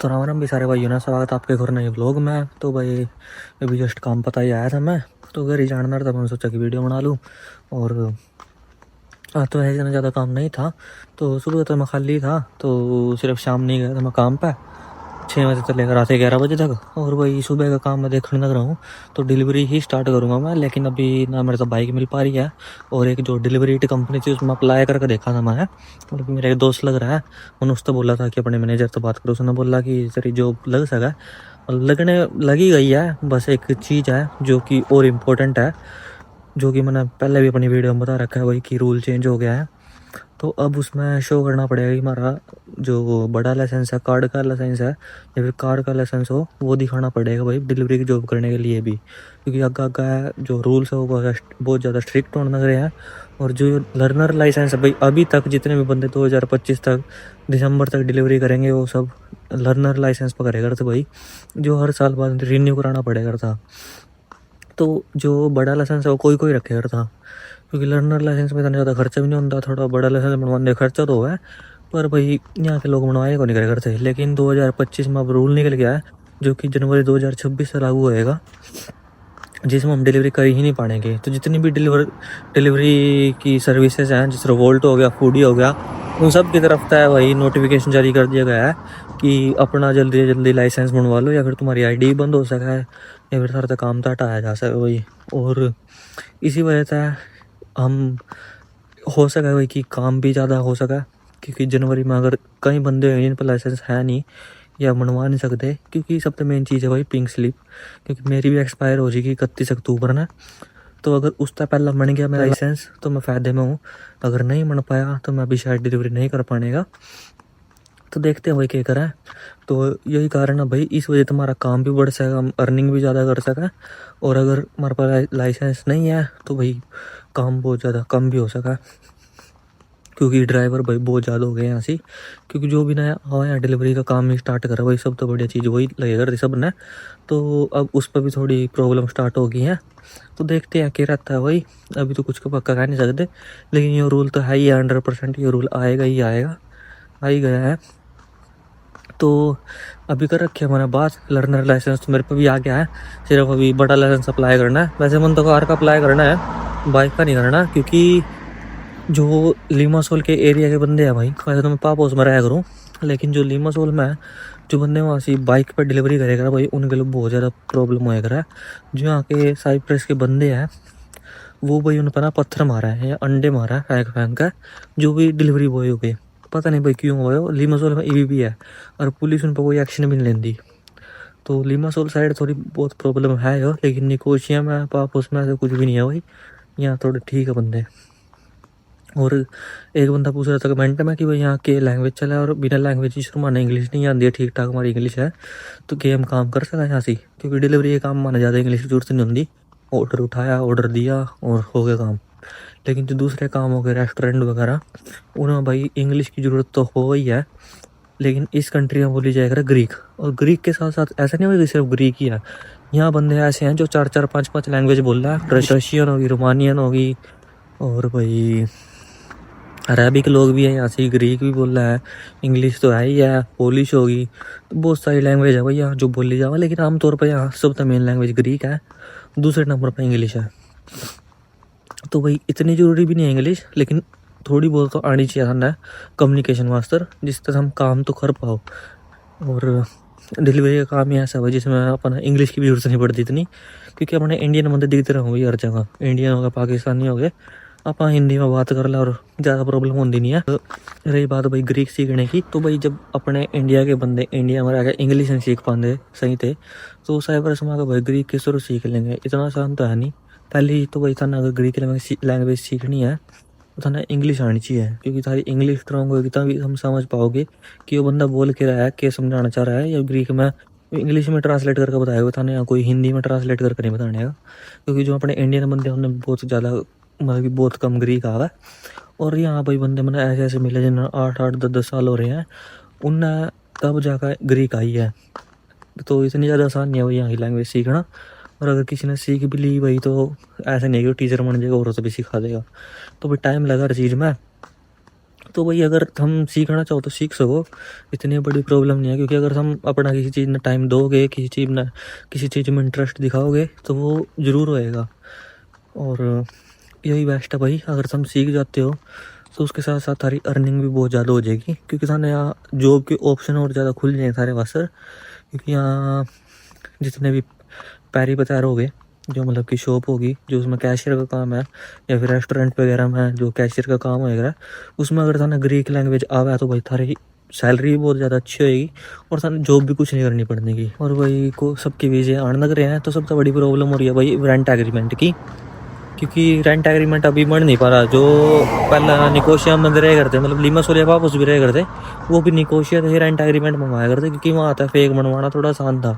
तो राम राम भी सारे भाइयों ना, स्वागत आपके घर नए व्लॉग में। तो भाई अभी जस्ट काम पता ही आया था मैं, तो घर ही जानना था। मैंने सोचा कि वीडियो बना लूँ। और तो ऐसे ना ज़्यादा काम नहीं था, तो सुबह तो मैं खाली था, तो सिर्फ शाम नहीं गया था मैं काम पे 6 बजे से लेकर रात 11 बजे तक। और वही सुबह का काम मैं देखने लग रहा हूँ, तो डिलीवरी ही स्टार्ट करूँगा मैं। लेकिन अभी ना मेरे तो बाइक मिल पा रही है, और एक जो डिलीवरी कंपनी थी उसमें अप्लाई करके देखा था मैं। मतलब मेरा एक दोस्त लग रहा है, उन्होंने उससे बोला था कि अपने मैनेजर से बात करो। उसने बोला कि तेरी जॉब लग सका, और लगने लगी गई है। बस एक चीज़ है जो कि और इम्पोर्टेंट है, जो कि मैंने पहले भी अपनी वीडियो में बता रखा है, वही कि रूल चेंज हो गया है। तो अब उसमें शो करना पड़ेगा कि हमारा जो बड़ा लाइसेंस है, कार्ड का लाइसेंस है या फिर कार का लाइसेंस हो, वो दिखाना पड़ेगा भाई डिलीवरी की जॉब करने के लिए भी। क्योंकि आगे आगे जो रूल्स है वो बहुत ज़्यादा स्ट्रिक्ट होने लग रहे हैं। और जो लर्नर लाइसेंस है भाई, अभी तक जितने भी बंदे 2025 तक दिसंबर तक डिलीवरी करेंगे वो सब लर्नर लाइसेंस पर करेगा था भाई, जो हर साल बाद रिन्यू कराना पड़ेगा था। तो जो बड़ा लाइसेंस है वो कोई कोई रखेगा था, क्योंकि लर्नर लाइसेंस में इतना ज़्यादा खर्चा भी नहीं होता। थोड़ा बड़ा लाइसेंस बनवाने खर्चा तो है, पर भाई यहाँ के लोग बनवाए को नहीं करे करते। लेकिन 2025 में अब रूल निकल गया है, जो कि जनवरी 2026 से लागू होएगा, जिसमें हम डिलीवरी कर ही नहीं पाएंगे। तो जितनी भी डिलीवरी की सर्विसेज हैं, जैसे वोल्ट हो गया, फूडी हो गया, उन सब की तरफ है वही नोटिफिकेशन जारी कर दिया गया है कि अपना जल्दी से जल्दी लाइसेंस बनवा लो, या फिर तुम्हारी आईडी बंद हो सका है, या फिर सारा काम तो हटाया जा सके वही। और इसी वजह से हम हो सका भाई कि काम भी ज़्यादा हो सका। क्योंकि जनवरी में अगर कई बंदे हैं जिन पर लाइसेंस है नहीं या बनवा नहीं सकते, क्योंकि सबसे मेन चीज़ है भाई पिंक स्लिप। क्योंकि मेरी भी एक्सपायर हो जाएगी 31 अक्टूबर ना, तो अगर उसका पहला बन गया मेरा लाइसेंस तो मैं फ़ायदे में हूँ। अगर नहीं बन पाया तो मैं अभी शायद डिलीवरी नहीं कर पाएगा। तो देखते हैं भाई क्या करा है। तो यही कारण है भाई, इस वजह से हमारा काम भी बढ़ सका, हम अर्निंग भी ज़्यादा कर सका। और अगर हमारे पास लाइसेंस नहीं है तो भाई काम बहुत ज़्यादा कम भी हो सका, क्योंकि ड्राइवर भाई बहुत ज़्यादा हो गए यहाँ से। क्योंकि जो भी नया हाँ यहाँ डिलीवरी का काम ही स्टार्ट करा वही, सब तो बढ़िया चीज़ वही लगेगा सब ने। तो अब उस पर भी थोड़ी प्रॉब्लम स्टार्ट हो गई है। तो देखते हैं क्या रहता है भाई, अभी तो कुछ का पक्का कह नहीं सकते। लेकिन ये रूल तो है ही 100%, ये रूल आएगा ही आएगा, आ ही गया है। तो अभी कर रखे हमारे पास लर्नर लाइसेंस, तो मेरे पे भी आ गया है। सिर्फ अभी बड़ा लाइसेंस अप्लाई करना है। वैसे मन तो कार का अप्लाई करना है, बाइक का नहीं करना। क्योंकि जो लीमासोल के एरिया के बंदे हैं भाई, वैसे तो मैं पापोस में रहा करूँ, लेकिन जो लीमासोल में है जो बंदे वहाँ से बाइक पर डिलीवरी करेगा भाई, उनके लिए बहुत ज़्यादा प्रॉब्लम होएगा। जो यहाँ के साइप्रस के बंदे हैं वो भाई उन पर ना पत्थर मारा है या अंडे मारा है फेंक फेंक का, जो भी डिलीवरी बॉय हो गए। पता नहीं भाई क्यों हुआ है। लीमासोल में ईवी भी है और पुलिस उन पर कोई एक्शन भी नहीं लेती। तो लीमासोल साइड थोड़ी बहुत प्रॉब्लम है यो, लेकिन निकोशिया में पापोस में ऐसा कुछ भी नहीं है भाई, यहाँ थोड़े ठीक है बंदे। और एक बंदा पूछ रहा था कमेंट में कि भाई यहाँ के लैंग्वेज चला है, और बिना लैंग्वेज ही शुरू माना इंग्लिश नहीं आती है ठीक ठाक, हमारी इंग्लिश है तो क्या हम काम कर सका यहाँ से। क्योंकि डिलीवरी का काम माना ज़्यादा इंग्लिश की जरूरत नहीं होती, ऑर्डर उठाया, ऑर्डर दिया और हो गया काम। लेकिन जो दूसरे काम हो गए रेस्टोरेंट वगैरह, उनमें भाई इंग्लिश की ज़रूरत तो हो ही है। लेकिन इस कंट्री में बोली जाएगा ग्रीक, और ग्रीक के साथ साथ ऐसा नहीं होगा कि सिर्फ ग्रीक ही है। यहाँ बंदे ऐसे हैं जो 4-4, 5-5 लैंग्वेज बोल रहा है। रशियन होगी, रोमानियन होगी, और भाई अरेबिक लोग भी हैं यहाँ से, ग्रीक भी बोल रहा है, इंग्लिश तो है ही है, पोलिश होगी। तो बहुत सारी लैंग्वेज है भाई यहाँ जो बोली जावा। लेकिन आमतौर पर यहाँ सबसे मेन लैंग्वेज ग्रीक है, दूसरे नंबर पर इंग्लिश है। तो भाई इतनी ज़रूरी भी नहीं है इंग्लिश, लेकिन थोड़ी बहुत तो आनी चाहिए है कम्युनिकेशन वास्ते, जिस तरह हम काम तो कर पाओ। और डिलीवरी का काम ही ऐसा है जिसमें अपना इंग्लिश की भी जरूरत नहीं पड़ती इतनी, क्योंकि अपने इंडियन बंदे दिखते रहो भाई हर जगह, इंडियन हो गए, पाकिस्तानी हो गए, आप हिंदी में बात कर ले और ज़्यादा प्रॉब्लम होती नहीं है। तो रही बात भाई ग्रीक सीखने की, तो भाई जब अपने इंडिया के बंदे इंडिया में रह इंग्लिश नहीं सीख पाते सही थे, तो साइप्रस में भाई ग्रीक किस तरह सीख लेंगे, इतना आसान तो है नहीं। पहले ही तो भाई था ना, अगर ग्रीक लैंग्वेज सीखनी है तो था ना इंग्लिश आनी चाहिए। क्योंकि तारी इंग्लिश स्ट्रॉन्ग होगी तभी हम समझ पाओगे कि वो बंदा बोल के रहा है, क्या समझाना चाह रहा है, या ग्रीक में इंग्लिश में ट्रांसलेट करके बताएगा था ना, या कोई हिंदी में ट्रांसलेट करके नहीं बताने का। क्योंकि जो अपने इंडियन बंदे उन्हें बहुत ज़्यादा मतलब कि बहुत कम ग्रीक आ रहा है। और यहाँ भाई बंदे मैंने ऐसे ऐसे मिले जिन्हें 8-8, 10-10 साल हो रहे हैं, उनने तब जाकर ग्रीक आई है। तो इतनी ज़्यादा आसान नहीं है भाई यहाँ की लैंग्वेज सीखना। और अगर किसी ने सीख भी ली भाई, तो ऐसा नहीं है कि वो टीचर बन जाएगा और उसे भी सिखा देगा। तो भाई टाइम लगा हर चीज़ में। तो भाई अगर हम सीखना चाहो तो सीख सको, इतनी बड़ी प्रॉब्लम नहीं है। क्योंकि अगर हम अपना किसी चीज़ में टाइम दोगे, किसी चीज़ में इंटरेस्ट दिखाओगे तो वो ज़रूर होएगा। और यही बेस्ट है भाई, अगर तुम सीख जाते हो तो उसके साथ साथ थारी अर्निंग भी बहुत ज़्यादा हो जाएगी। क्योंकि थाने यहाँ जॉब के ऑप्शन और ज़्यादा खुल जाए सारे वासर। क्योंकि यहाँ जितने भी पैरी पतार हो गए, जो मतलब कि शॉप होगी जो उसमें कैशियर का काम है, या फिर रेस्टोरेंट वगैरह में जो कैशियर का काम होएगा, उसमें अगर थाने ग्रीक लैंग्वेज आवे तो भाई थारी सैलरी भी बहुत ज़्यादा अच्छी होएगी और थाने जॉब भी कुछ नहीं करनी पड़ने की। और भाई को सबके वीजे आने लग रहे हैं, तो सबसे बड़ी प्रॉब्लम हो रही है भाई रेंट एग्रीमेंट की। क्योंकि रेंट एग्रीमेंट अभी बन नहीं पा रहा। जो पहला निकोशिया में रह करते, मतलब लिमस वाले वापस भी रह करते, वो भी निकोशिया से रेंट एग्रीमेंट मंगवाया करते। क्योंकि वहाँ आता फेक बनवाना थोड़ा आसान था।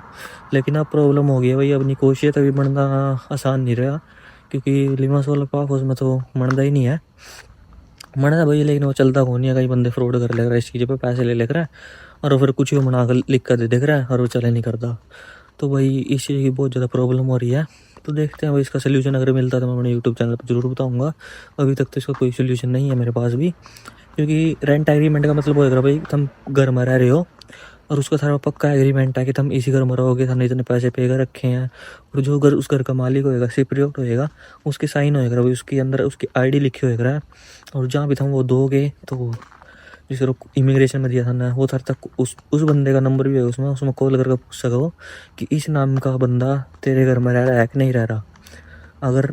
लेकिन अब प्रॉब्लम हो गई है भाई, अब निकोशिया तभी बनना आसान नहीं रहा। क्योंकि लिमस वाला पापोस में तो बनता ही नहीं है, बनता भाई, लेकिन वो चलता कौन नहीं है। कई बंदे फ्रॉड कर ले रहा है इस चीज़ पे, पैसे ले रहा है और फिर कुछ ही बना कर लिख कर दे देख रहा है और वो चले नहीं करता। तो भाई इस चीज़ की बहुत ज़्यादा प्रॉब्लम हो रही है। तो देखते हैं भाई, इसका सोल्यूशन अगर मिलता है तो मैं अपने यूट्यूब चैनल पर जरूर बताऊंगा। अभी तक तो इसका कोई सोल्यूशन नहीं है मेरे पास भी। क्योंकि रेंट एग्रीमेंट का मतलब होएगा भाई, तुम घर में रह रहे हो और उसका सारा पक्का एग्रीमेंट है कि तुम इसी घर में रहोगे, तुमने इतने पैसे पे कर रखे हैं। और जो घर उस घर का मालिक होएगा, सिप्रियोट होएगा, उसके साइन होएगा भाई, उसके अंदर उसकी आईडी लिखी होएगा। और जहाँ भी तुम वो दोगे तो जिस इमिग्रेशन में दिया था ना, वो थर तक उस बंदे का नंबर भी है उसमें, कॉल करके पूछ सको कि इस नाम का बंदा तेरे घर में रह रहा है कि नहीं रह रहा। अगर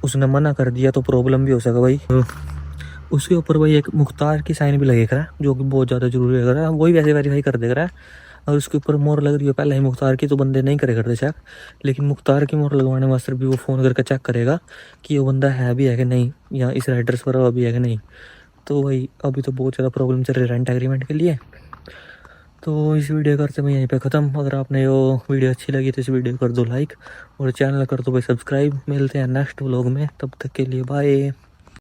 उसने मना कर दिया तो प्रॉब्लम भी हो सका भाई। उसके ऊपर भाई एक मुख्तार की साइन भी लगेगा, जो कि बहुत ज़्यादा जरूरी है। वही वैसे वेरीफाई कर देगा। और उसके ऊपर मोहर लग रही है पहले ही मुख्तार की, तो बंदे नहीं करे करते चेक। लेकिन मुख्तार की मोहर लगवाने वास्ते भी वो फ़ोन करके चेक करेगा कि वो बंदा है भी है कि नहीं, या इस एड्रेस पर अभी है कि नहीं। तो भाई अभी तो बहुत ज़्यादा प्रॉब्लम चल रही है रेंट एग्रीमेंट के लिए। तो इस वीडियो करते मैं यहीं पे ख़त्म। अगर आपने वो वीडियो अच्छी लगी तो इस वीडियो कर दो लाइक और चैनल कर दो भाई सब्सक्राइब। मिलते हैं नेक्स्ट व्लॉग में, तब तक के लिए बाय।